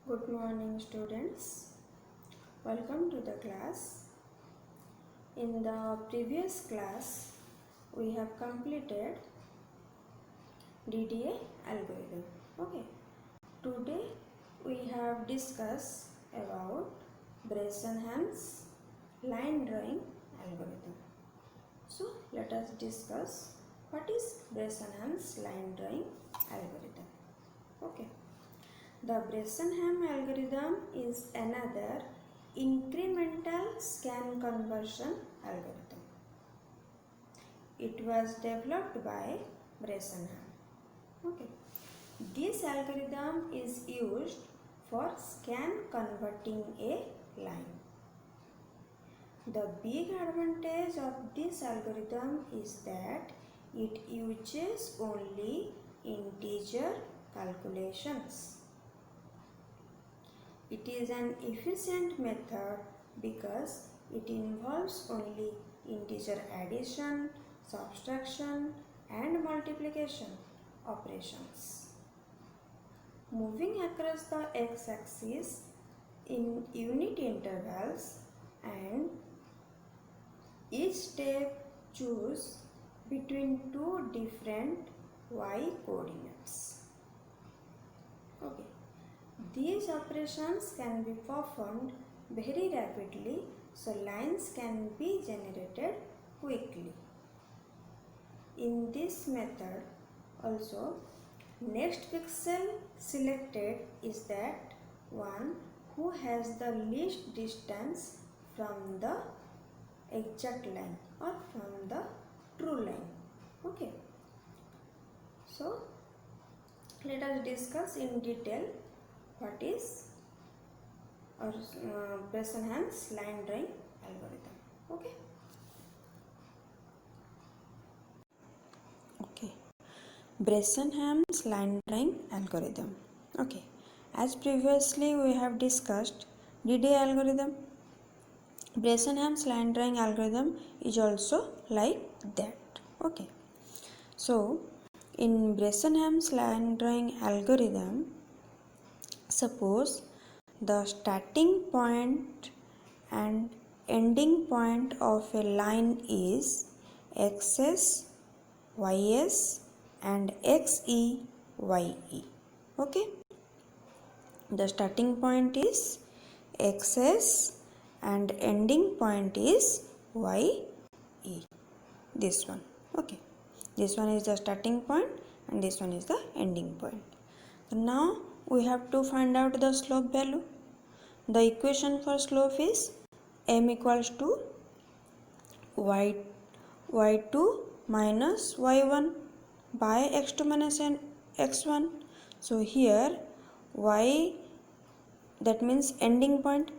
Good morning, students. Welcome to the class. In the previous class, we have completed DDA algorithm. Okay. Today, we have discussed about Bresenham's line drawing algorithm. So, let us discuss what is Bresenham's line drawing algorithm. Okay. The Bresenham algorithm is another incremental scan conversion algorithm. It was developed by Bresenham. Okay. This algorithm is used for scan converting a line. The big advantage of this algorithm is that it uses only integer calculations. It is an efficient method because it involves only integer addition, subtraction and multiplication operations. Moving across the x-axis in unit intervals, and each step choose between two different y coordinates. Okay. These operations can be performed very rapidly, so lines can be generated quickly. In this method also, next pixel selected is that one who has the least distance from the exact line or from the true line. Okay. So, let us discuss in detail what is Bresenham's line drawing algorithm. Okay. Bresenham's line drawing algorithm. Okay. As previously we have discussed DDA algorithm, Bresenham's line drawing algorithm is also like that. Okay. So, in Bresenham's line drawing algorithm, suppose the starting point and ending point of a line is xs, ys and xe, ye. Okay. The starting point is xs and ending point is ye. This one. Okay. This one is the starting point and this one is the ending point. So now we have to find out the slope value. The equation for slope is m equals to y2 minus y1 by x2 minus x1. So here y, that means ending point,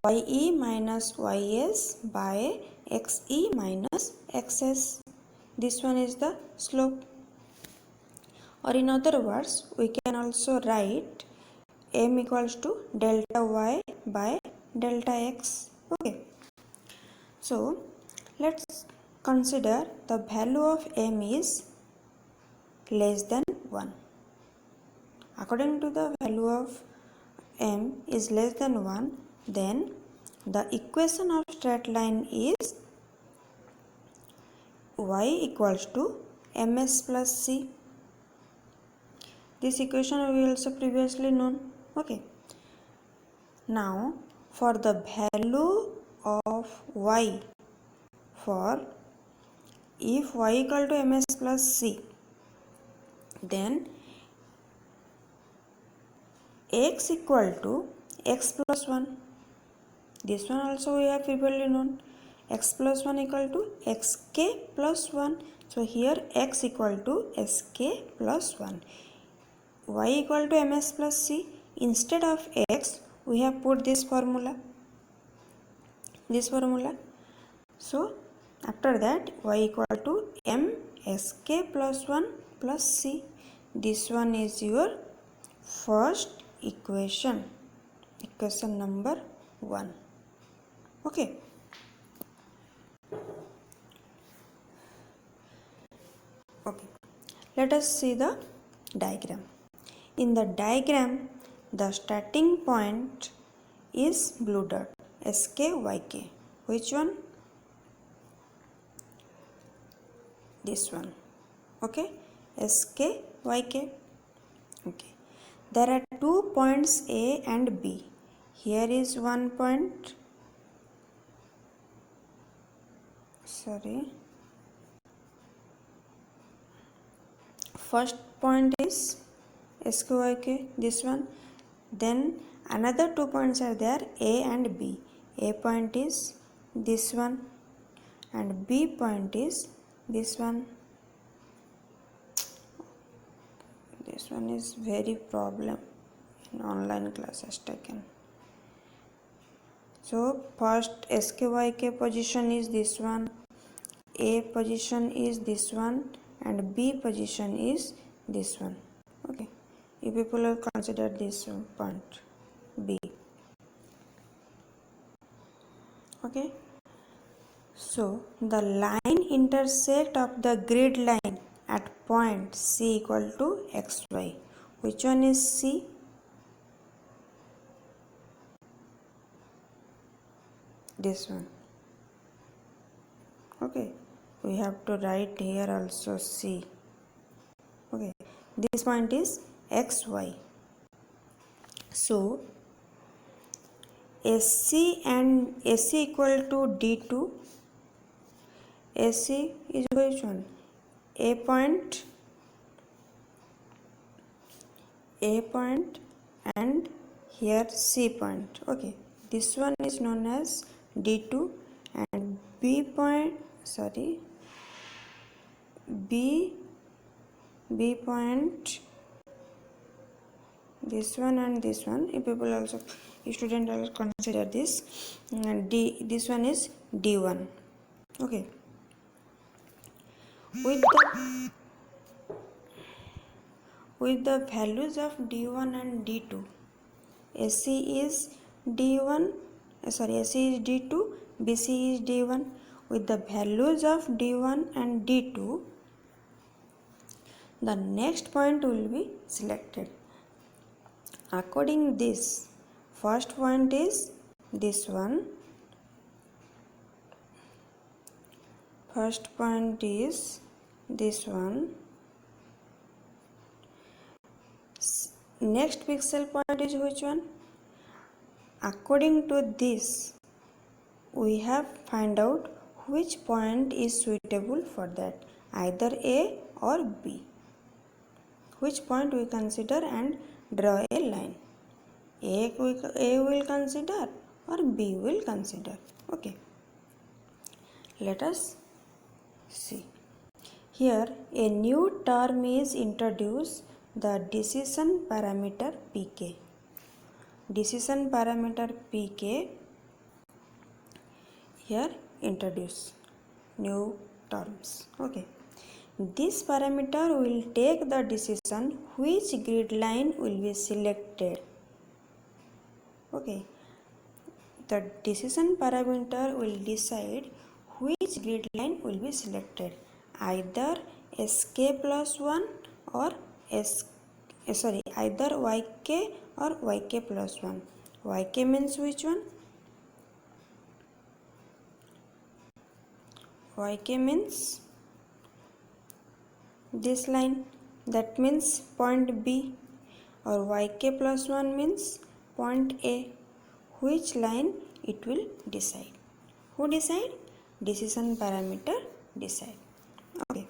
ye minus ys by xe minus xs. This one is the slope. Or in other words, we can also write m equals to delta y by delta x. Okay. So, let's consider the value of m is less than 1. According to the value of m is less than 1, then the equation of straight line is y equals to ms plus c. This equation we also previously known. Okay. Now, for the value of y, for if y equal to ms plus c, then x equal to x plus 1. This one also we have previously known. X plus 1 equal to xk plus 1. So here x equal to sk plus 1. Y equal to ms plus c. Instead of x, we have put this formula. So after that, y equal to m sk plus 1 plus c. This one is your first equation number 1. Okay. Let us see the diagram. In the diagram, The starting point is blue dot, sk yk. Which one? This one. Okay, sk yk. Okay, there are 2 points A and B. Here is one point, first point is SQYK, this one. Then another 2 points are there, A and B. A point is this one and B point is this one. This one is very problem in online classes taken. So first SQYK position is this one, A position is this one and B position is this one. Okay, you people will consider this point B. Okay, so the line intersect of the grid line at point C equal to xy. Which one is C? This one. Okay, we have to write here also C. Okay, this point is xy. So SC and SC equal to D2. SC is which one? A point and here C point. Okay, this one is known as D2 and B point, B point, this one and this one. If people also, student also consider this, and this one is D1. Okay, with the values of D1 and D2, SC is D1, SC is D2, BC is D1. With the values of D1 and D2, the next point will be selected. According this, first point is this one. First point is this one. Next pixel point is which one? According to this, we have find out which point is suitable for that, either A or B. Which point we consider and draw a line. A will consider or B will consider. Okay, let us see. Here a new term is introduced, the decision parameter pk. Decision parameter pk here introduce new terms. Okay, this parameter will take the decision which grid line will be selected. Okay, the decision parameter will decide which grid line will be selected, either sk plus 1 or either yk or yk plus 1. Yk means which one? Yk means this line, that means point B, or yk plus 1 means point A. Which line it will decide? Who decide? Decision parameter decide. Okay,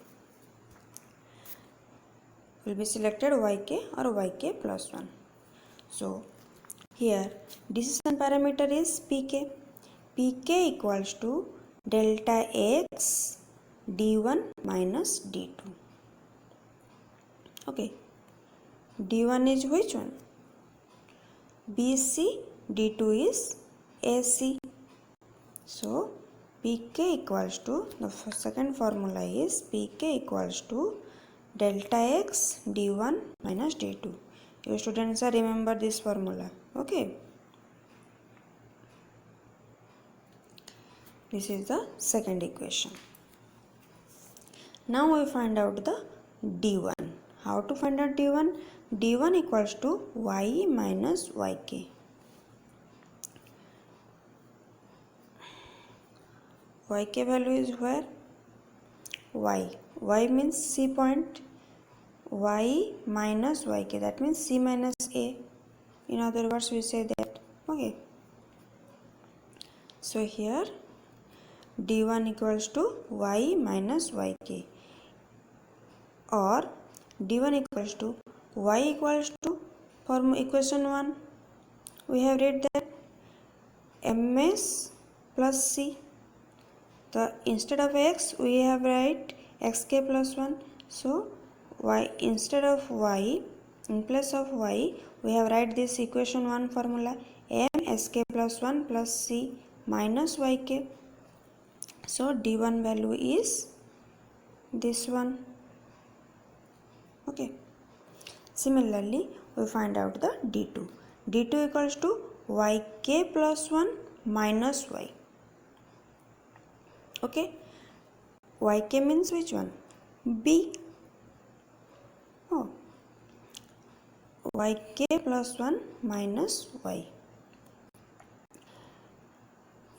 will be selected yk or yk plus 1. So here decision parameter is pk. Pk equals to delta x d1 minus d2. Okay, d1 is which one? BC, d2 is AC. So pk equals to, the second formula is pk equals to delta x d1 minus d2. You students are remember this formula. Okay, this is the second equation. Now we find out the d1. How to find out d1? d1 equals to y minus yk. Yk value is where? Y means C point, y minus yk, that means C minus A. In other words, we say that. Okay. So here d1 equals to y minus yk, or d1 equals to y equals to, from equation 1 we have read that ms plus c. So instead of x we have write xk plus 1. So y, instead of y, in place of y we have write this equation 1 formula, msk plus 1 plus c minus yk. So d1 value is this one. Okay. Similarly, we find out the d2. d2 equals to yk plus 1 minus y. Okay. Yk means which one? B. Oh. Yk plus 1 minus y.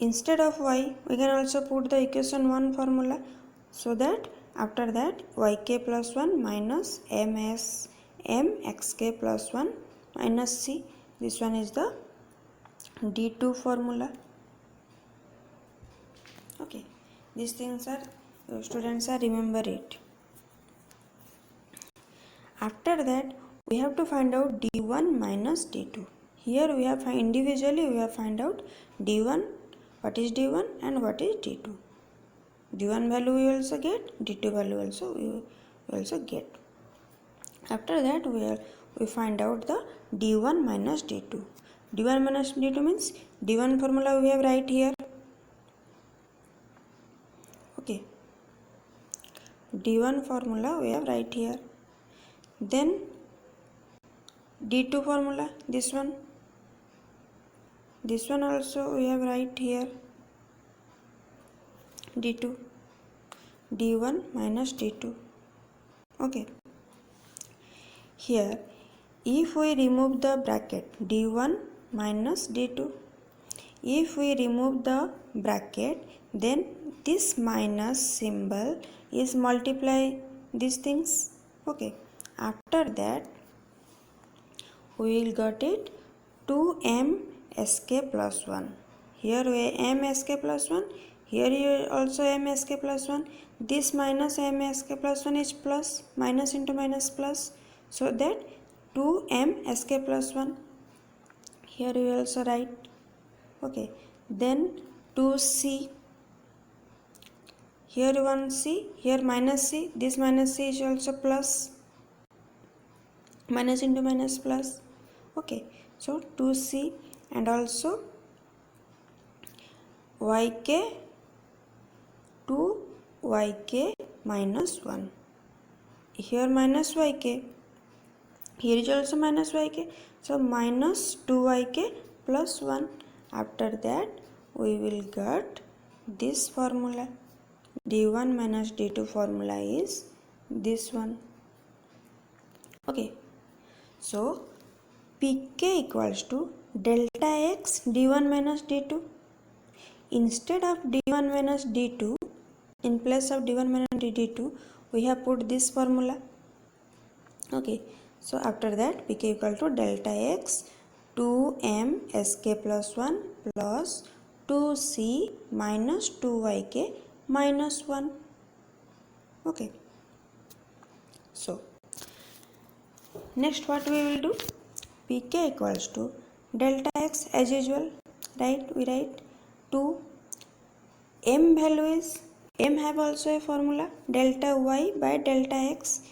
Instead of y, we can also put the equation 1 formula, so that after that yk plus 1 minus mxk plus 1 minus c. This one is the d2 formula. Okay, these things are, students are, remember it. After that we have to find out d1 minus d2. Here we have individually we have find out d1, what is d1 and what is d2. d1 value we also get, d2 value also we also get. After that we find out the d1 minus d2. d1 minus d2 means d1 formula we have right here. Okay, d1 formula we have right here. Then d2 formula, this one also we have right here, d2, d1 minus d2. Okay, here if we remove the bracket d1 minus d2, if we remove the bracket, then this minus symbol is multiply these things. Okay, after that we will get it 2msk plus 1. Here we msk plus 1, here also msk plus 1. This minus msk plus 1 is plus, minus into minus plus, so that 2msk plus 1. Here we also write. Okay, then 2c, here 1c, here minus c, this minus c is also plus, minus into minus plus. Okay, so 2c, and also yk, 2yk minus 1. Here minus yk, here is also minus yk, so minus 2yk plus 1. After that we will get this formula, d1 minus d2 formula is this one. Okay, so pk equals to delta x d1 minus d2. Instead of d1 minus d2, in place of d1 minus d2 we have put this formula. Okay, so after that pk equal to delta x 2msk plus 1 plus 2c minus 2yk minus 1. Okay, so next what we will do, pk equals to delta x as usual, right? We write 2, m value is, m have also a formula, delta y by delta x.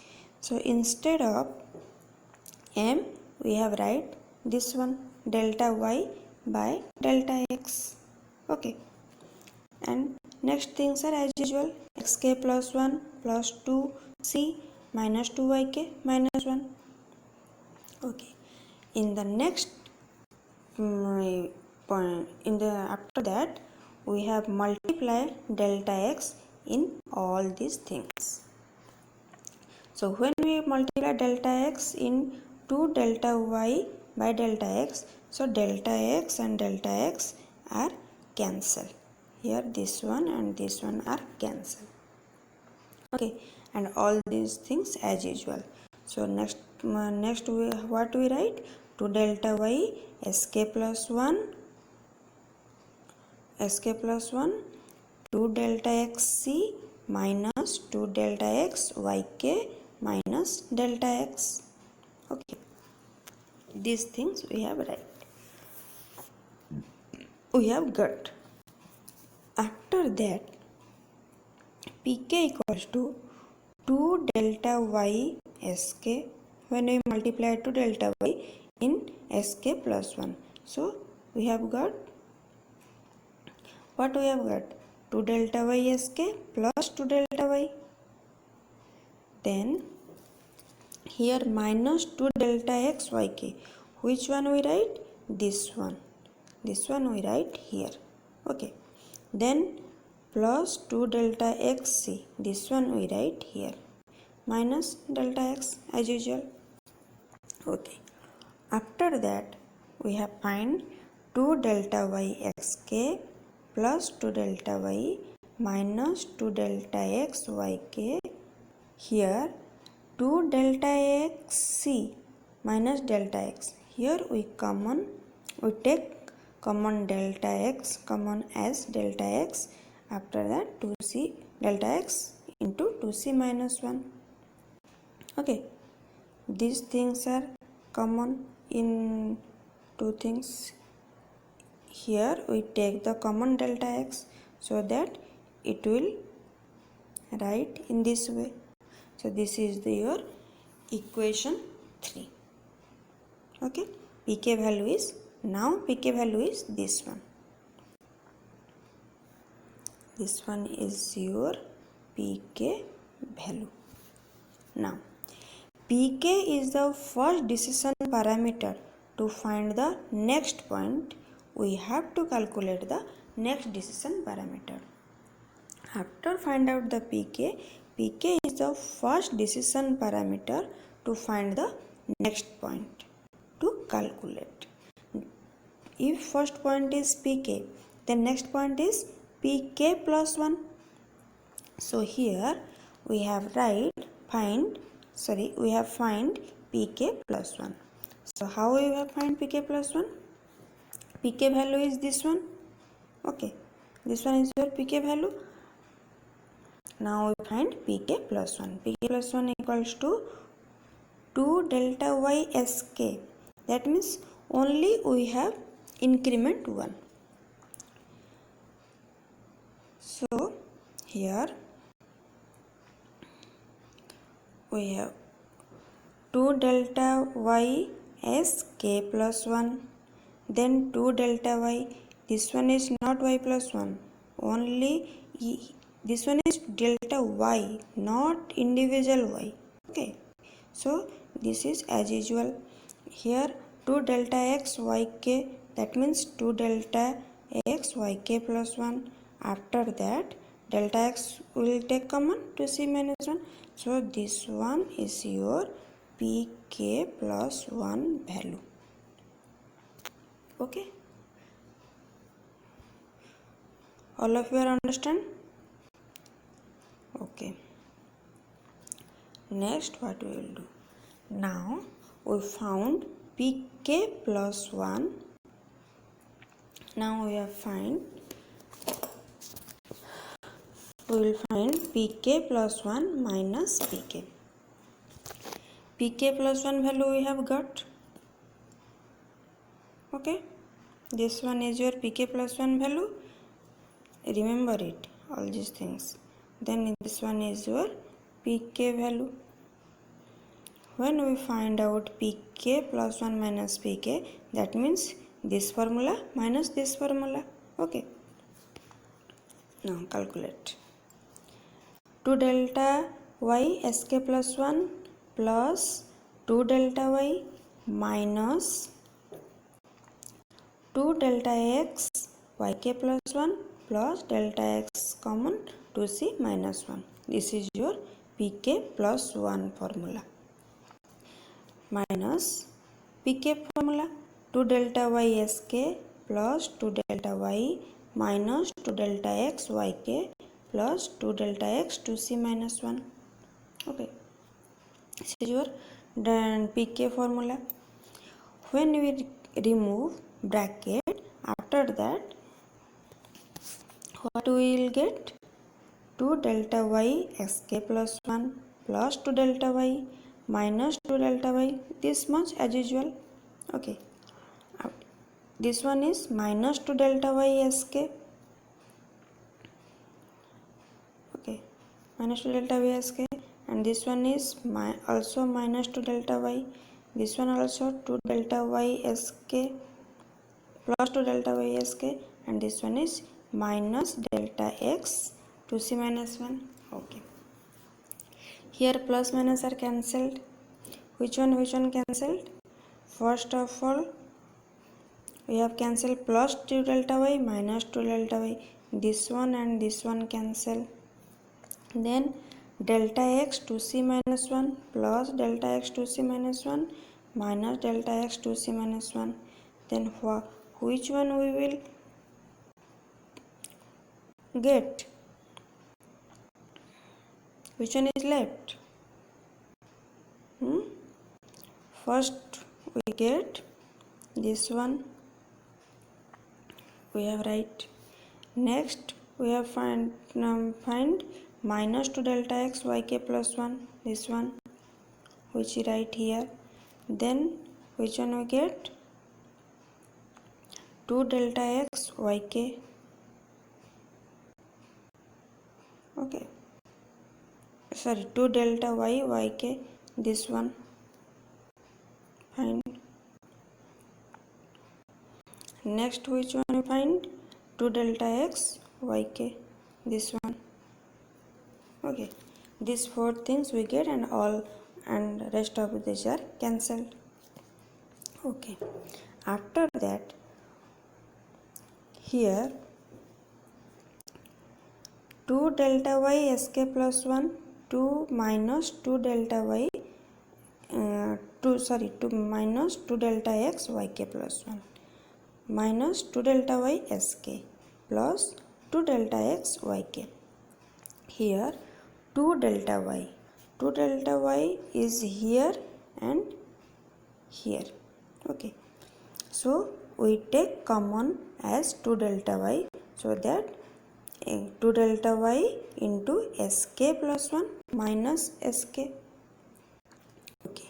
So instead of m we have write this one, delta y by delta x. Okay, and next things are as usual, xk plus 1 plus 2c minus 2yk minus 1. Okay, in the next point, after that we have multiply delta x in all these things. So when we multiply delta x in 2 delta y by delta x. So delta x and delta x are cancelled. Here this one and this one are cancelled. Okay, and all these things as usual. So next what we write? 2 delta y sk plus 1 2 delta xc minus 2 delta x yk minus delta x. Okay, these things we have got. After that, pk equals to 2 delta y sk when we multiply 2 delta y in sk plus 1. So we have got what we have got? 2 delta y sk plus 2 delta y. Then here minus 2 delta x yk. Which one we write? This one. This one we write here. Okay. Then plus 2 delta xc. This one we write here. Minus delta x as usual. Okay. After that we have find 2 delta y xk plus 2 delta y minus 2 delta x yk. Here 2 delta xc minus delta x. Here we take common delta x common as delta x. After that 2c delta x into 2c minus 1. Okay, these things are common in two things. Here we take the common delta x so that it will write in this way. So this is your equation 3. Okay, pk value is this one. This one is your pk value. Now pk is the first decision parameter. To find the next point, we have to calculate the next decision parameter. After find out the pk is the first decision parameter to find the next point to calculate. If first point is pk, then next point is pk plus 1. So here we have find pk plus 1. So how we have find pk plus 1? Pk value is this one. Okay, this one is your pk value. Now we find pk plus 1. Pk plus 1 equals to 2 delta y sk. That means only we have increment 1. So here we have 2 delta y sk plus 1, then 2 delta y. This one is not y plus 1, only this one is delta y, not individual y. Okay, so this is as usual. Here 2 delta x yk, that means 2 delta x yk plus 1. After that delta x will take common, 2c minus 1. So this one is your pk plus 1 value. Okay, all of you are understand? Okay, next what we will do? Now we found pk plus 1. Now we will find pk plus 1 minus pk. pk plus 1 value we have got. Okay, this one is your pk plus 1 value. Remember it, all these things. Then this one is your pk value. When we find out pk plus 1 minus pk, that means this formula minus this formula. Okay, now calculate. 2 delta y sk plus 1 plus 2 delta y minus 2 delta x yk plus 1 plus delta x common 2c minus 1. This is your pk plus 1 formula. minus pk formula 2 delta y sk plus 2 delta y minus 2 delta x yk plus 2 delta x 2c minus 1. Okay, this is your pk formula. When we remove bracket, after that what we will get? 2 delta y sk plus 1 plus 2 delta y minus 2 delta y, this much as usual. Okay, this one is minus 2 delta y sk. Okay, minus 2 delta y sk, and this one is also minus 2 delta y. This one also 2 delta y sk plus 2 delta y sk, and this one is minus delta x 2c minus 1. Okay, here plus minus are cancelled. Which one cancelled? First of all, we have cancelled plus 2 delta y minus 2 delta y. This one and this one cancel. Then delta x 2c minus 1 plus delta x 2c minus 1 minus delta x 2c minus 1. Then which one we will get? Which one is left? First we get this one, we have right. Next we have find minus 2 delta x yk plus 1, this one, which is right here. Then which one we get? 2 delta x yk. Okay, sorry, 2 delta y yk, this one. Find. Next which one we find? 2 delta x yk, this one. Okay, these 4 things we get, and all and rest of these are cancelled. Okay, after that here 2 delta y sk plus 1, 2 minus 2 delta y 2 minus 2 delta x yk plus 1 minus 2 delta y sk plus 2 delta x yk. Here 2 delta y is here and here. Okay, so we take common as 2 delta y, so that 2 delta y into sk plus 1 minus sk. Okay,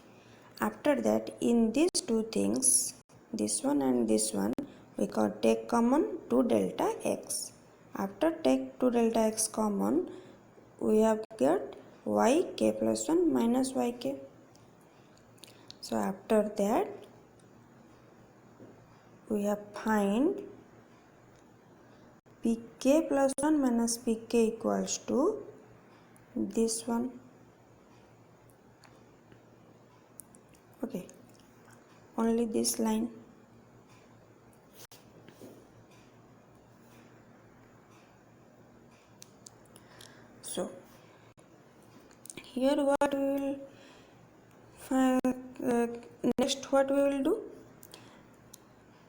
after that in these two things, this one and this one, we can take common 2 delta x. After take 2 delta x common, we have got yk plus 1 minus yk. So after that we have find pk plus 1 minus pk equals to this one. Okay, only this line. So here what we will next what we will do?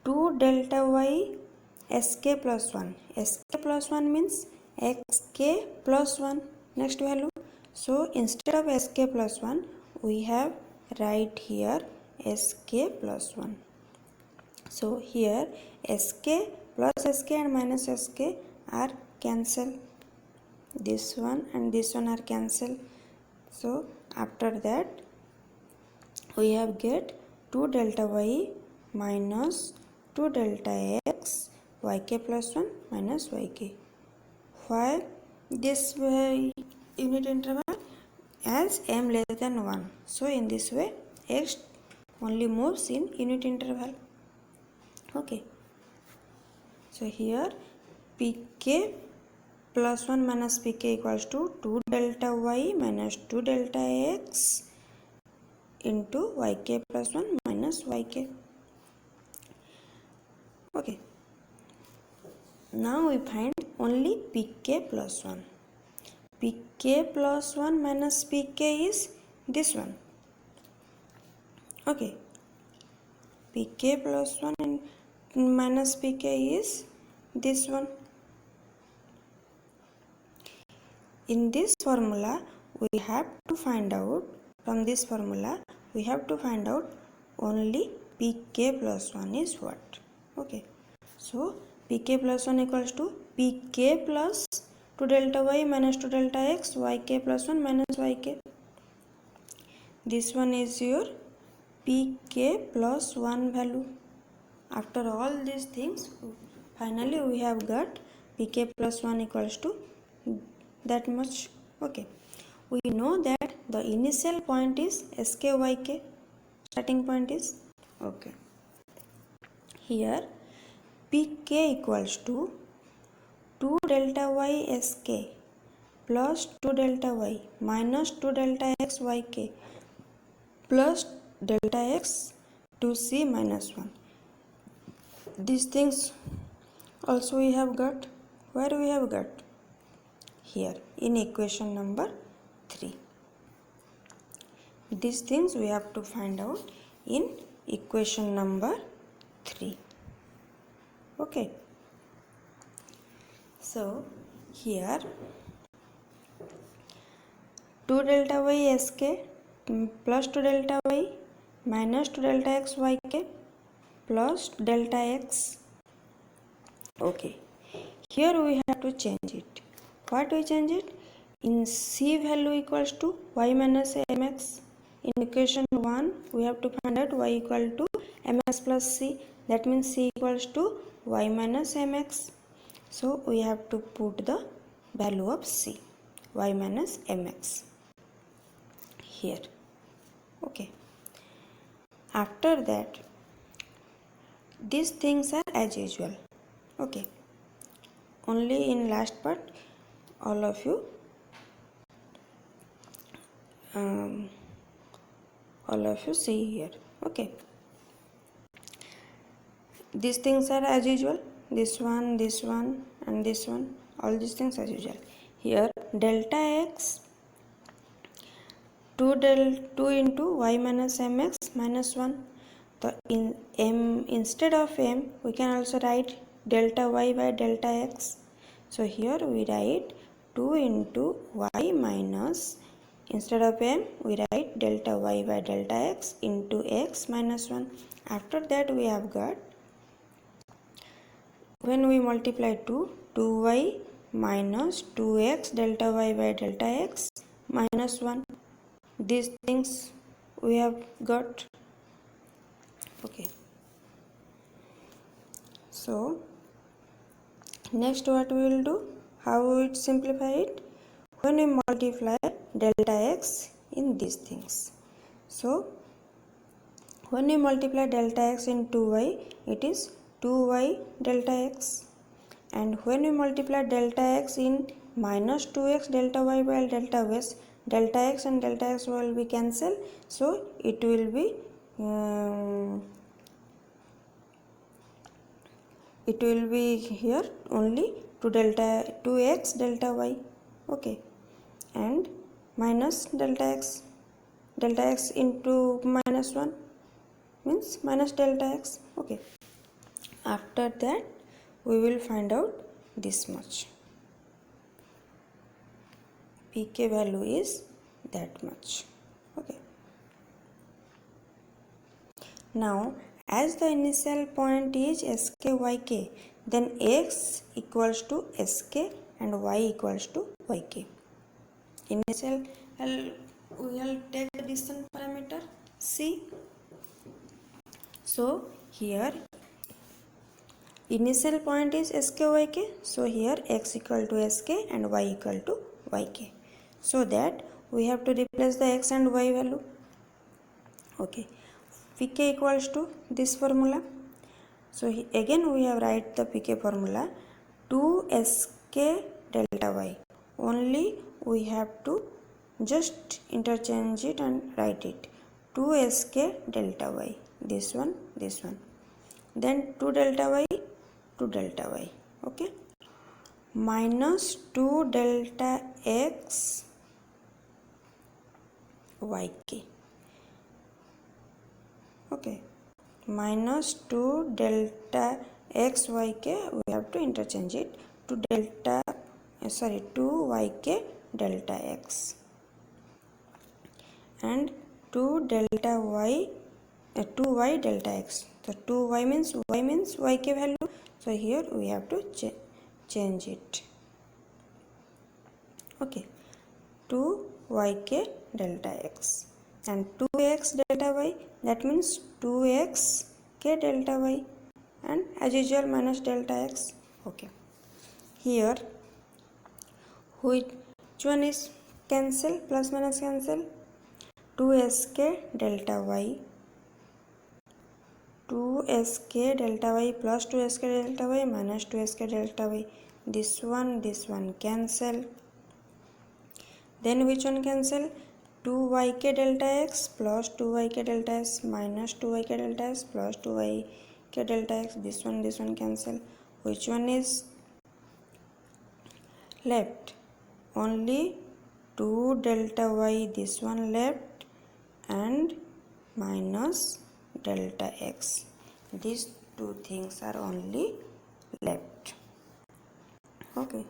2 delta y sk plus 1. Sk plus 1 means xk plus 1 next value. So instead of sk plus 1, we have write here sk plus 1. So here sk plus sk and minus sk are cancelled. This one and this one are cancelled. So after that we have get 2 delta y minus 2 delta x yk plus 1 minus yk. Why this unit interval? As m less than 1. So in this way x only moves in unit interval. Okay, so here pk plus 1 minus pk equals to 2 delta y minus 2 delta x into yk plus 1 minus yk. Okay, now we find only pk plus 1. pk plus 1 minus pk is this one. Okay, pk plus 1 and minus pk is this one. In this formula we have to find out, from this formula we have to find out only pk plus 1 is what. Okay, so pk plus 1 equals to pk plus 2 delta y minus 2 delta x, yk plus 1 minus yk. This one is your pk plus 1 value. After all these things, finally we have got pk plus 1 equals to that much. Okay, we know that the initial point is skyk, starting point is. Okay, here pk equals to 2 delta y sk plus 2 delta y minus 2 delta x yk plus delta x 2c minus 1. These things also we have got. Where we have got? Here in equation number 3. These things we have to find out in equation number 3. Okay, so here 2 delta y sk plus 2 delta y minus 2 delta x yk plus delta x. Okay, here we have to change it. What we change it? In c value equals to y minus mx. In equation 1 we have to find out y equal to mx plus c. That means c equals to y minus mx. So we have to put the value of c, y minus mx, here. Okay, after that these things are as usual. Okay, only in last part all of you see here. Okay, these things are as usual. This one and this one, all these things as usual. Here delta x 2 into y minus mx minus 1. So in m, instead of m we can also write delta y by delta x. So here we write 2 into y minus, instead of m we write delta y by delta x into x minus 1. After that we have got, when we multiply 2y minus 2x delta y by delta x minus 1. These things we have got. Okay, so next what we will do, how we will simplify it? When we multiply delta x in these things. So when we multiply delta x in 2y, it is 2y delta x. And when we multiply delta x in minus 2x delta y by delta x, delta x and delta x will be cancelled. So it will be here only 2x delta y. Okay, and minus delta x into minus 1 means minus delta x. Okay, after that we will find out this much. pk value is that much. Okay, now as the initial point is skyk, then x equals to sk and y equals to yk. Initial we will take the distance parameter c. So here initial point is skyk, so here x equal to sk and y equal to yk. So that we have to replace the x and y value. Okay, pk equals to this formula. So again we have write the pk formula 2sk delta y. Only we have to just interchange it and write it 2sk delta y. This one. Then 2 delta y, 2 delta y. Okay, minus 2 delta x yk. Okay, minus 2 delta x yk, we have to interchange it to 2yk delta x, and 2 delta y 2y delta x. So 2y means yk value, so here we have to change it. Okay, 2yk delta x and 2x delta y, that means 2x k delta y, and as usual minus delta x. Okay, here which one is cancel, plus minus cancel, 2sk delta y, 2sk delta y plus 2sk delta y minus 2sk delta y, this one cancel. Then which one cancel? 2yk delta x plus 2yk delta x minus 2yk delta x plus 2yk delta x, this one cancel. Which one is left? Only 2 delta y, this one left, and minus delta x. These two things are only left. Okay.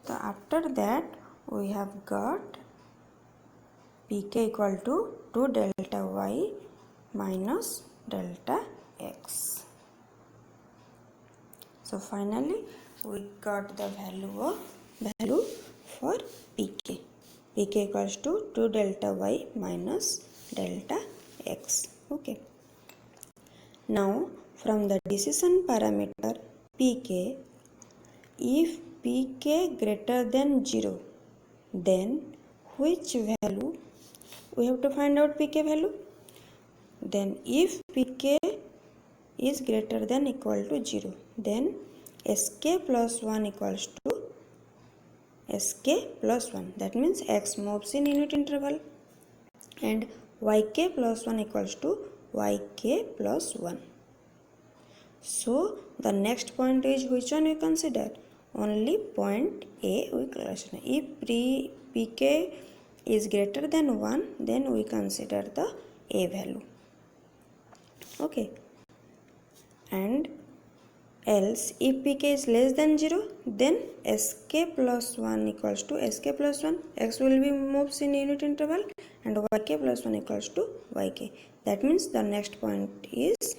So after that we have got pk equal to 2 delta y minus delta x. So finally we got the value for pk. pk equals to 2 delta y minus delta x. Okay. Now from the decision parameter pk, if pk greater than 0, then which value? We have to find out pk value. Then if pk is greater than equal to 0, then sk plus 1 equals to sk plus 1. That means x moves in unit interval, and yk plus 1 equals to yk plus 1. So the next point is which one we consider? Only point A we consider. If pk is greater than 1, then we consider the A value. Okay. And else if pk is less than 0, then sk plus 1 equals to sk plus 1. X will be moves in unit interval, and yk plus 1 equals to yk. That means the next point is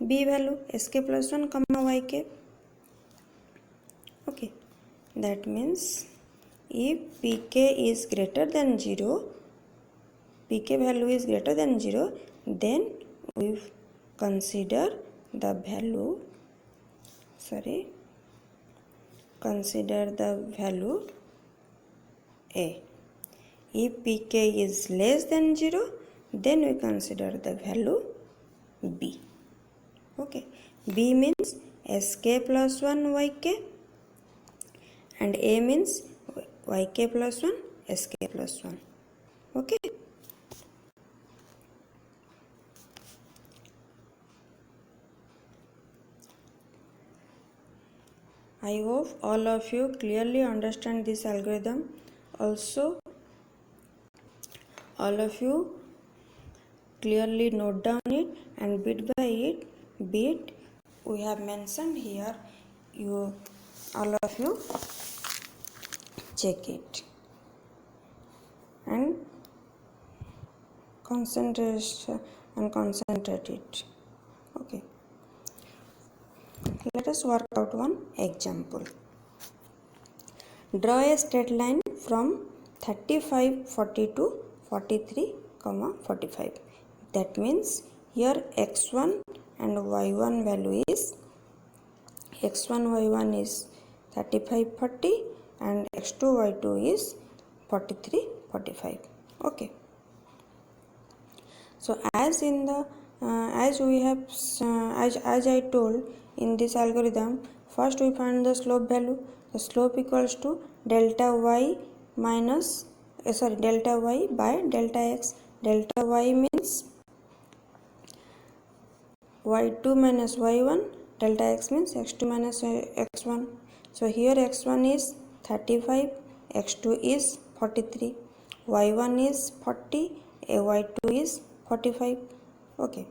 B value, sk plus 1 comma yk. Okay, that means if pk is greater than 0, pk value is greater than 0, then we consider the value A. If pk is less than 0, then we consider the value B. Okay, B means sk plus 1 yk, and A means yk plus 1 sk plus 1. Okay. I hope all of you clearly understand this algorithm. Also, all of you clearly note down it, and bit by bit we have mentioned here. All of you check it and concentrate it. Okay. Let us work out one example. Draw a straight line from 35, 42, 43, 45. That means here x1 and y1 value is x1, y1 is 35, 40, and x2, y2 is 43, 45. Okay. So as in the as I told in this algorithm, first we find the slope value. The slope equals to delta y minus delta y by delta x. Delta y means y2 minus y1, delta x means x2 minus x1. So here x1 is 35, x2 is 43, y1 is 40, y2 is 45. Okay.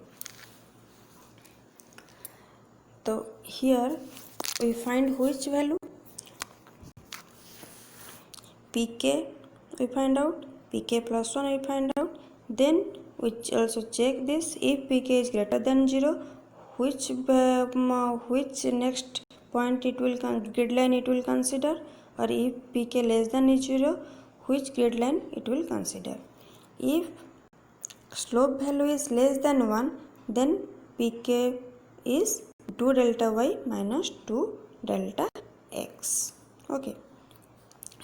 So here we find which value? pk we find out, pk plus 1 we find out. Then we also check this, if pk is greater than 0, which next point it will grid line it will consider, or if pk less than 0, which grid line it will consider. If slope value is less than 1, then pk is 2 delta y minus 2 delta x. Okay,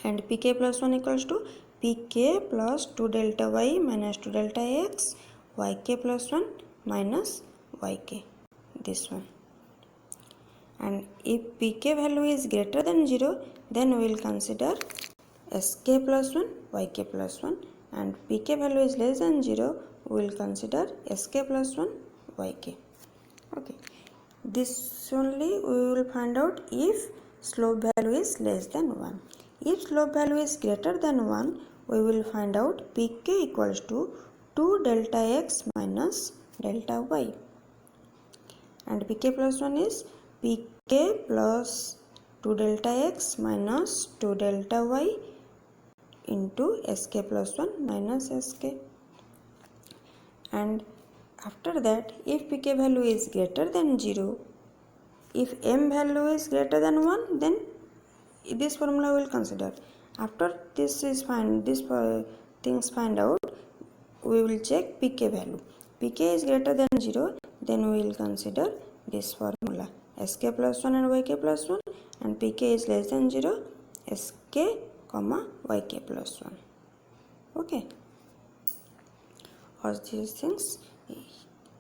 and pk plus 1 equals to pk plus 2 delta y minus 2 delta x, yk plus 1 minus yk, this one. And if pk value is greater than 0, then we will consider sk plus 1, yk plus 1, and pk value is less than 0, we will consider sk plus 1, yk. Okay, this only we will find out if slope value is less than 1. If slope value is greater than 1, we will find out pk equals to 2 delta x minus delta y, and pk plus 1 is pk plus 2 delta x minus 2 delta y into sk plus 1 minus sk. And after that, if pk value is greater than 0, if m value is greater than 1, then this formula we will consider. After this is find, this things find out, we will check pk value. pk is greater than 0, then we will consider this formula, sk plus 1 and yk plus 1, and pk is less than 0, sk comma yk plus 1. Okay, all these things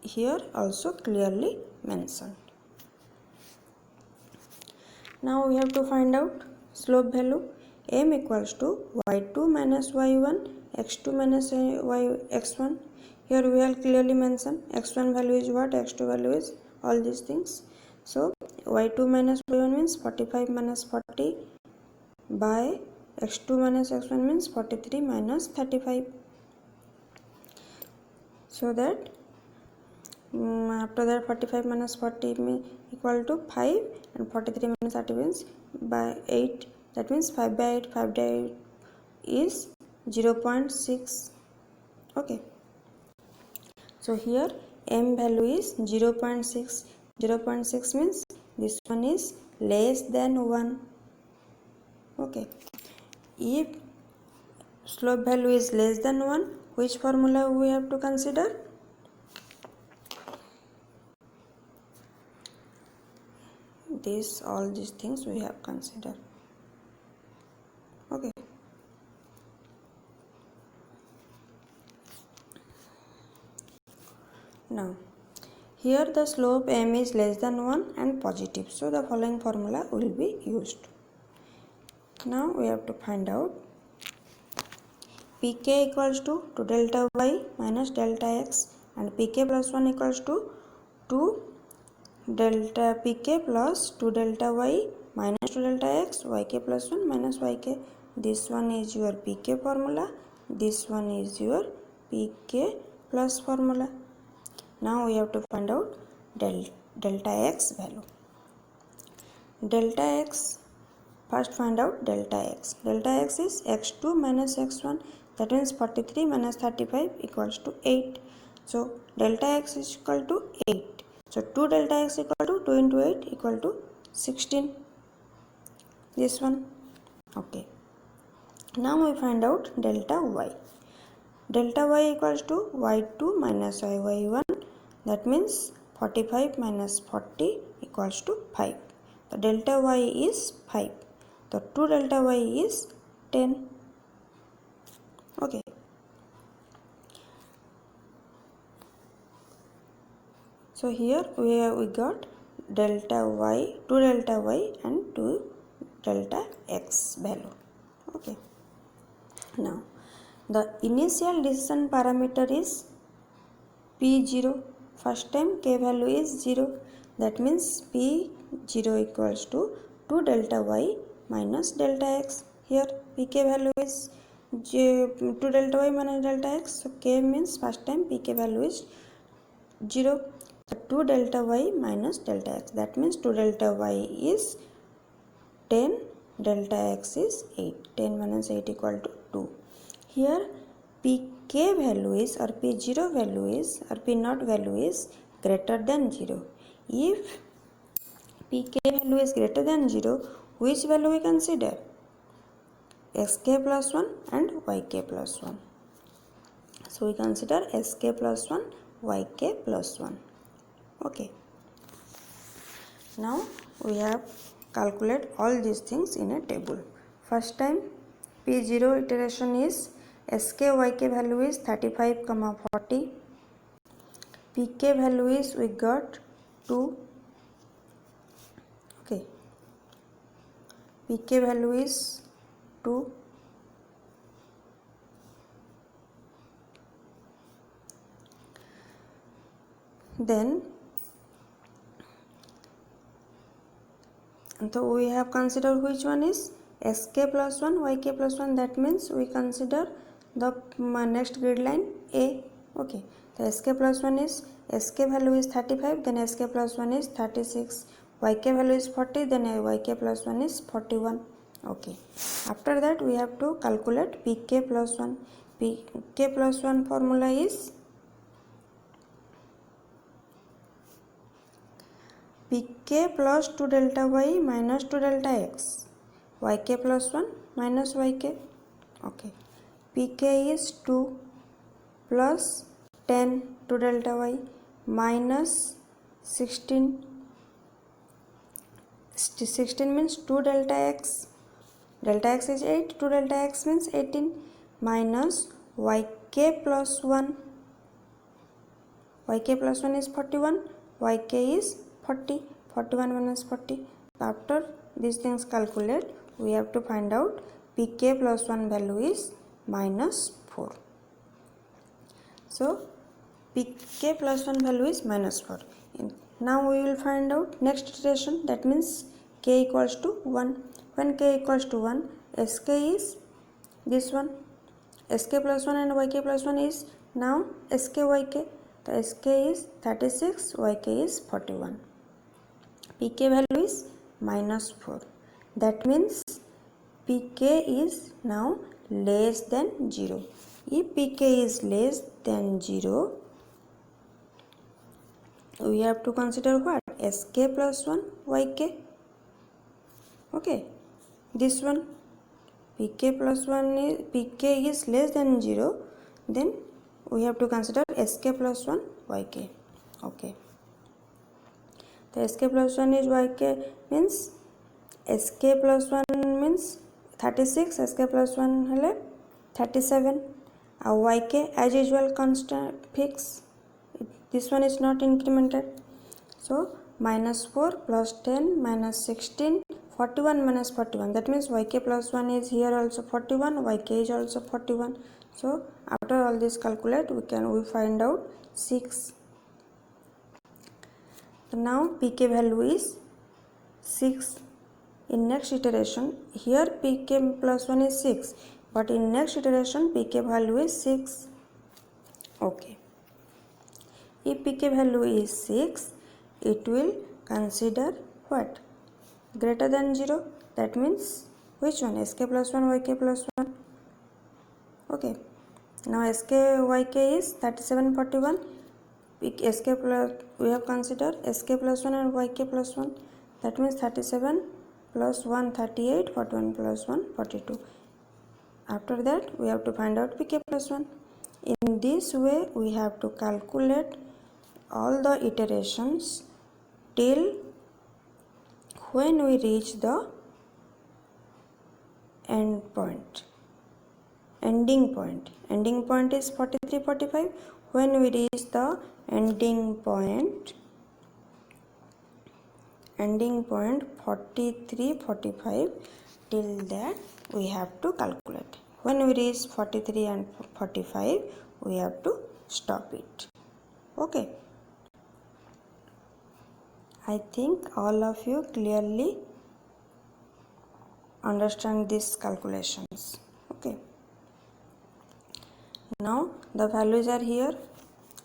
here also clearly mentioned. Now we have to find out slope value. M equals to y2 minus y1, x2 minus x1. Here we have clearly mentioned x1 value is what, x2 value is, all these things. So y2 minus y1 means 45 minus 40 by x2 minus x1 means 43 minus 35. So that after that 45 minus 40 equal to 5, and 43 minus 30 means by 8, that means 5 by 8, 5 by 8 is 0.6. Okay, so here m value is 0.6. 0.6 means this one is less than 1. Okay, if slope value is less than 1, which formula we have to consider? All these things we have considered. Okay, now here the slope m is less than 1 and positive, so the following formula will be used. Now we have to find out pk equals to 2 delta y minus delta x, and pk plus 1 equals to 2 delta pk plus 2 delta y minus 2 delta x, yk plus 1 minus yk. This one is your pk formula, this one is your pk plus formula. Now we have to find out delta x value. Delta x, first find out delta x. Delta x is x2 minus x1, that means 43 minus 35 equals to 8. So delta x is equal to 8. So 2 delta x equal to 2 into 8 equal to 16. This one. Okay. Now we find out delta y. Delta y equals to y2 minus y1. That means 45 minus 40 equals to 5. The delta y is 5. The 2 delta y is 10. Okay. So here we got delta y, 2 delta y and 2 delta x value. Okay. Now the initial decision parameter is p0. First time k value is 0. That means p0 equals to 2 delta y minus delta x. Here pk value is 2 delta y minus delta x. So k means first time pk value is 0. So 2 delta y minus delta x. That means 2 delta y is 10, delta x is 8. 10 minus 8 equal to 2. Here pk value is or p0 value is or p0 value is greater than 0. If pk value is greater than 0, which value we consider? Sk plus 1 and yk plus 1. So we consider sk plus 1, yk plus 1. Okay. Now we have calculate all these things in a table. First time p0 iteration is sk yk value is 35, 40. pk value is we got 2. Okay. pk value is 2. Then so we have considered which one is sk plus 1, yk plus 1. That means we consider the next grid line A. Okay. The sk plus 1 is sk value is 35, then sk plus 1 is 36. Yk value is 40, then yk plus 1 is 41. Okay. After that we have to calculate pk plus 1. pk plus 1 formula is pk plus 2 delta y minus 2 delta x. Yk plus 1 minus yk. Okay. pk is 2 plus 10 2 delta y minus 16. 16 means 2 delta x. Delta x is 8. 2 delta x means 18 minus yk plus 1. Yk plus 1 is 41. Yk is 40. 41 minus 40. After these things calculate, we have to find out pk plus 1 value is minus 4. So pk plus 1 value is minus 4. Now we will find out next iteration, that means k equals to 1. When k equals to 1, sk is this one. sk plus 1 and yk plus 1 is now sk yk. The sk is 36, yk is 41. pk value is minus 4. That means pk is now less than 0. If pk is less than 0, we have to consider what? sk plus 1 yk. Okay. This one pk plus 1 is pk is less than 0, then we have to consider sk plus 1 yk. Okay. The sk plus 1 is yk means sk plus 1 means 36, sk plus 1 hele 37. Yk as usual constant fix. This one is not incremented. So minus 4 plus 10 minus 16, 41 minus 41. That means yk plus 1 is here also 41, yk is also 41. So after all this calculate, we find out 6. So now pk value is 6. In next iteration, here pk plus 1 is 6, but in next iteration pk value is 6. Okay. If pk value is 6, it will consider what? Greater than 0. That means which one? sk plus 1, yk plus 1. Okay. Now sk yk is 37, 41. Sk plus, we have considered sk plus 1 and yk plus 1. That means 37 plus 1, 38, 41 plus 1, 42. After that, we have to find out pk plus 1. In this way, we have to calculate all the iterations till when we reach the ending point. Ending point is 43, 45. When we reach the ending point 43, 45, till that we have to calculate. When we reach 43 and 45, we have to stop it. Okay. I think all of you clearly understand these calculations. Okay, now the values are here.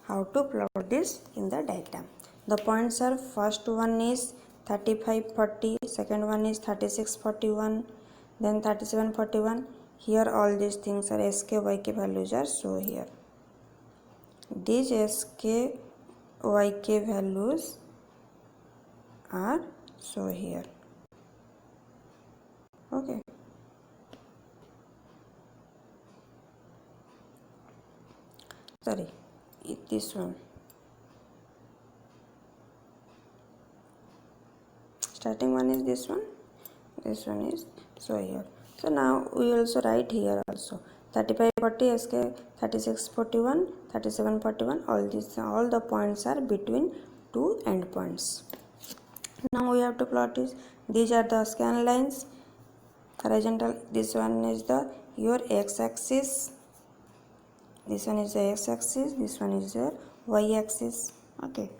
How to plot this in the diagram? The points are, first one is 35 40, second one is 36 41, then 37 41. Here all these things are sk yk values are shown here. These sk yk values are shown here. Okay, sorry, this one. Starting one is this one is so here. So now we also write here also 35 40 sk 36 41 37 41. All the points are between two endpoints. Now we have to plot this. These are the scan lines. Horizontal, this one is the your x-axis, this one is the x-axis, this one is the y-axis. Okay,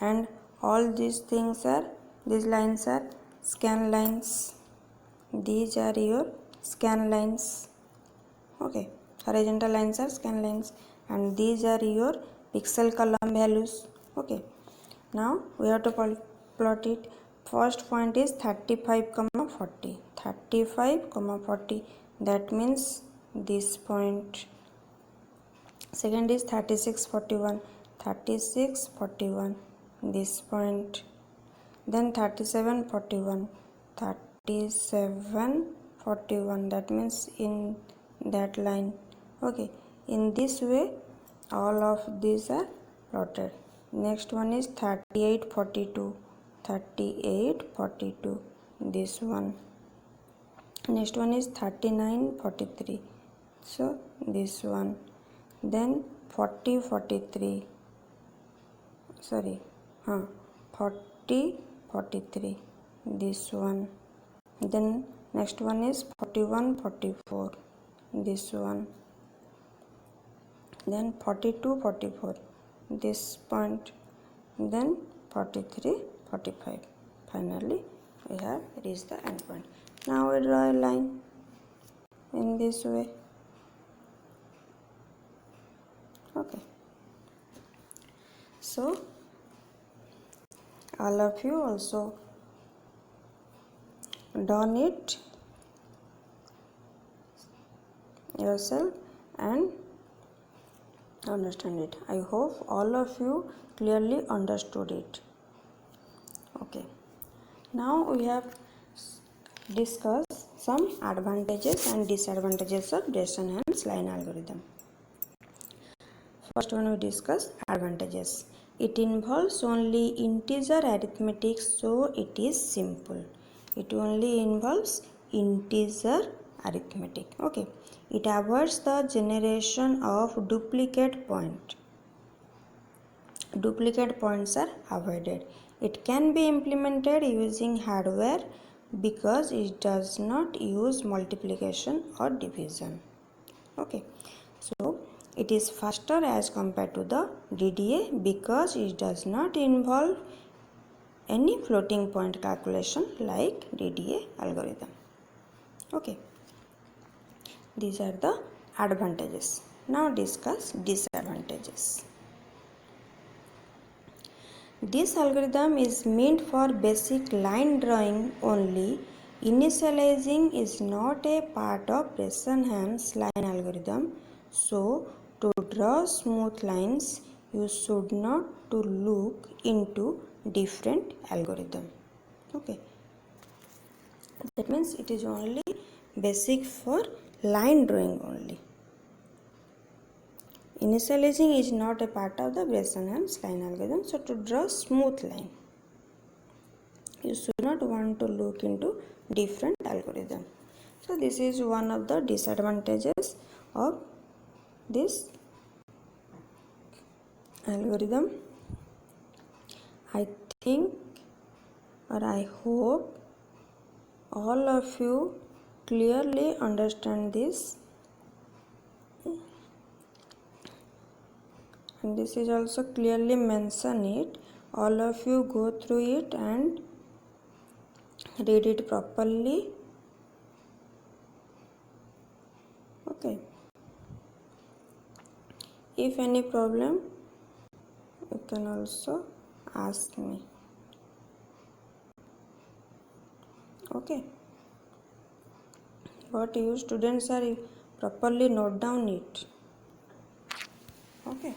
and all these things are, these lines are scan lines. These are your scan lines. Okay, horizontal lines are scan lines, and these are your pixel column values. Okay, now we have to plot it. First point is 35 40, 35 40, that means this point. Second is 36 41, 36 41, this point. Then 37 41, 37 41, that means in that line. Okay, in this way all of these are plotted. Next one is 38 42, 38 42, this one. Next one is 39 43, so this one. Then 40 43, sorry, 40 43, this one. Then next one is 41 44, this one. Then 42 44, this point. Then 43 45. Finally we have reached the end point. Now we draw a line in this way. Okay, so all of you also done it yourself and understand it. I hope all of you clearly understood it. Okay, now we have discussed some advantages and disadvantages of Bresenham line algorithm. First one we discuss advantages. It involves only integer arithmetic, so it is simple. It only involves integer arithmetic. Okay, it avoids the generation of duplicate point. Duplicate points are avoided. It can be implemented using hardware because it does not use multiplication or division. Okay, so it is faster as compared to the DDA because it does not involve any floating point calculation like DDA algorithm. Okay, these are the advantages. Now discuss disadvantages. This algorithm is meant for basic line drawing only. Initializing is not a part of Bresenham's line algorithm. So, to draw smooth lines, you should not to look into different algorithm. Okay, that means it is only basic for line drawing only. Initializing is not a part of the Bresenham's line algorithm. So to draw smooth line, you should not want to look into different algorithm. So this is one of the disadvantages of this algorithm. I think or I hope all of you clearly understand this, and this is also clearly mention it. All of you go through it and read it properly. Okay, if any problem you can also ask me. Okay, but you students are properly note down it. Okay.